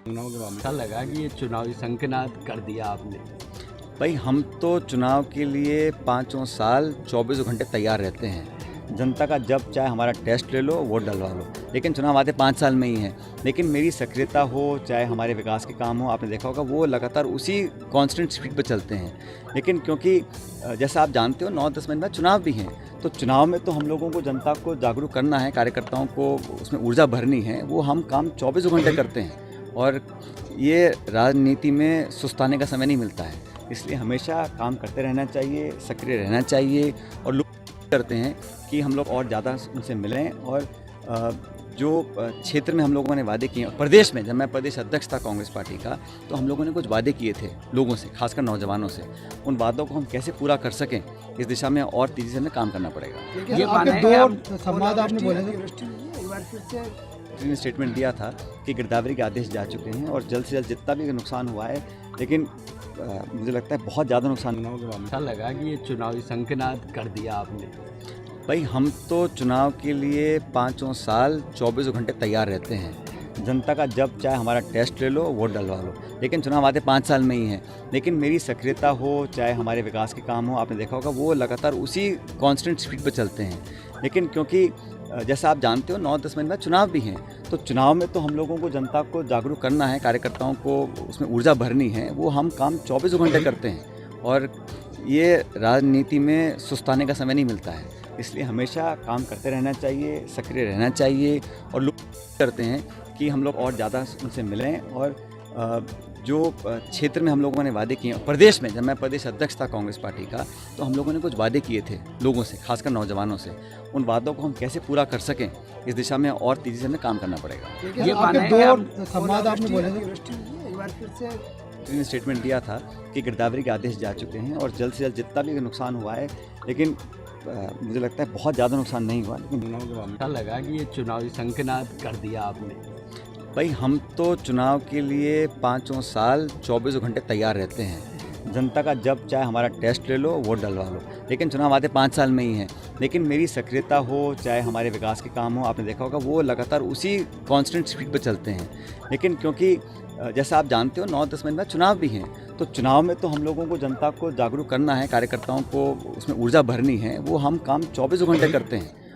चुनाव के बाद में ऐसा लगा कि ये चुनावी संकनाद कर दिया आपने। भाई हम तो चुनाव के लिए पाँचों साल 24 घंटे तैयार रहते हैं। जनता का जब चाहे हमारा टेस्ट ले लो, वोट डलवा लो, लेकिन चुनाव आते 5 साल में ही हैं। लेकिन मेरी सक्रियता हो, चाहे हमारे विकास के काम हो, आपने देखा होगा वो लगातार उसी कांस्टेंट स्पीड पर चलते हैं। लेकिन क्योंकि जैसा आप जानते हो 9-10 महीने बाद चुनाव भी हैं, तो चुनाव में तो हम लोगों को जनता को जागरूक करना है, कार्यकर्ताओं को उसमें ऊर्जा भरनी है, वो हम काम 24 घंटे करते हैं। और ये राजनीति में सुस्ताने का समय नहीं मिलता है, इसलिए हमेशा काम करते रहना चाहिए, सक्रिय रहना चाहिए। और लोग करते हैं कि हम लोग और ज़्यादा उनसे मिलें। और जो क्षेत्र में हम लोगों ने वादे किए, प्रदेश में जब मैं प्रदेश अध्यक्ष था कांग्रेस पार्टी का, तो हम लोगों ने कुछ वादे किए थे लोगों से, खासकर नौजवानों से। उन वादों को हम कैसे पूरा कर सकें, इस दिशा में और तेज़ी से हमें काम करना पड़ेगा। ये आपके दो संवाद आपने बोले ने स्टेटमेंट दिया था कि गिरदावरी के आदेश जा चुके हैं और जल्द से जल्द जितना भी नुकसान हुआ है, लेकिन मुझे लगता है बहुत ज़्यादा नुकसान। चुनाव के बाद में ऐसा लगा कि ये चुनावी संकनाद कर दिया आपने। भाई हम तो चुनाव के लिए पाँचों साल 24 घंटे तैयार रहते हैं। जनता का जब चाहे हमारा टेस्ट ले लो, वोट डलवा लो, लेकिन चुनाव आते 5 साल में ही हैं। लेकिन मेरी सक्रियता हो, चाहे हमारे विकास के काम हो, आपने देखा होगा वो लगातार उसी कांस्टेंट स्पीड पर चलते हैं। लेकिन क्योंकि जैसा आप जानते हो 9-10 महीने बाद चुनाव भी हैं, तो चुनाव में तो हम लोगों को जनता को जागरूक करना है, कार्यकर्ताओं को उसमें ऊर्जा भरनी है, वो हम काम 24 घंटे करते हैं। और ये राजनीति में सुस्ताने का समय नहीं मिलता है, इसलिए हमेशा काम करते रहना चाहिए, सक्रिय रहना चाहिए। और लोग करते हैं कि हम लोग और ज़्यादा उनसे मिलें। और जो क्षेत्र में हम लोगों ने वादे किए, प्रदेश में जब मैं प्रदेश अध्यक्ष था कांग्रेस पार्टी का, तो हम लोगों ने कुछ वादे किए थे लोगों से, खासकर नौजवानों से। उन वादों को हम कैसे पूरा कर सकें, इस दिशा में और तेज़ी से हमें काम करना पड़ेगा। ये आपके दो संवाद आपने बोले ने स्टेटमेंट दिया था कि गिरदावरी के आदेश जा चुके हैं और जल्द से जल्द जितना भी नुकसान हुआ है, लेकिन मुझे लगता है बहुत ज़्यादा नुकसान नहीं हुआ। लेकिन चुनाव के बाद में ऐसा लगा कि ये चुनावी संकनाद कर दिया आपने। भाई हम तो चुनाव के लिए पाँचों साल 24 घंटे तैयार रहते हैं। जनता का जब चाहे हमारा टेस्ट ले लो, वोट डलवा लो, लेकिन चुनाव आते 5 साल में ही हैं। लेकिन मेरी सक्रियता हो, चाहे हमारे विकास के काम हो, आपने देखा होगा वो लगातार उसी कांस्टेंट स्पीड पर चलते हैं। लेकिन क्योंकि जैसा आप जानते हो 9-10 महीने बाद चुनाव भी हैं, तो चुनाव में तो हम लोगों को जनता को जागरूक करना है, कार्यकर्ताओं को उसमें ऊर्जा भरनी है, वो हम काम 24 घंटे करते हैं।